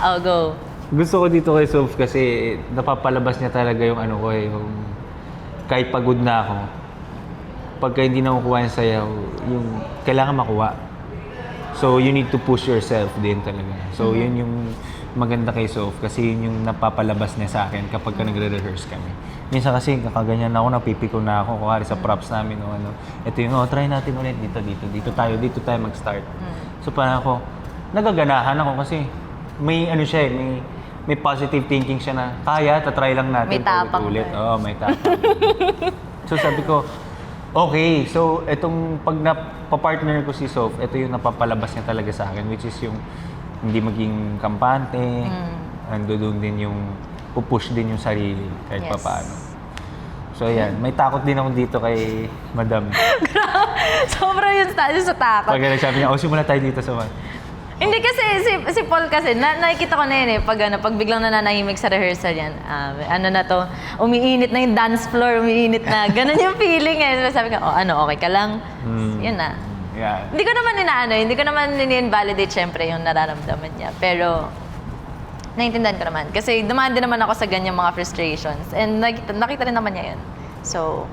Oh, go. Gusto ko dito kay Soph kasi napapalabas niya talaga yung ano ko eh, yung kahit pagod na ako, pagka hindi nakukuha yung sayaw, yung kailangan makuha. So, you need to push yourself din talaga. So, yun yung maganda kay Soph kasi yun yung napapalabas niya sa akin kapag ka nagre-rehearse kami. Minsan kasi kakaganyan na ako, napipiko na ako, kuwari sa props namin o ano. Ito yung, try natin ulit dito tayo mag-start. So, parang ako, nagaganahan ako kasi may ano siya eh, may positive thinking siya na kaya, tatry lang natin May tapang ulit. ka. Oo, may tapang. So sabi ko, okay, so itong pag napapartner ko si Soph, ito yung napapalabas niya talaga sa akin, which is yung hindi maging kampante, ando doon din yung pupush din yung sarili kahit Yes. papaano. So ayan, may takot din ako dito kay Madam. Sobra yung sa takot. Pag sabi niya, simula tayo dito sa Hindi kasi, si Paul kasi, nakikita ko na yun eh, pag biglang nananahimik sa rehearsal yan, ano na to, umiinit na yung dance floor, umiinit na, ganun yung feeling eh. Sabi ko, okay ka lang? Yun na. Yeah. Hindi ko naman ini-invalidate syempre yung nararamdaman niya, pero naiintindihan ko naman. Kasi dumaan din naman ako sa ganyang mga frustrations, and nakita rin naman niya yun. So,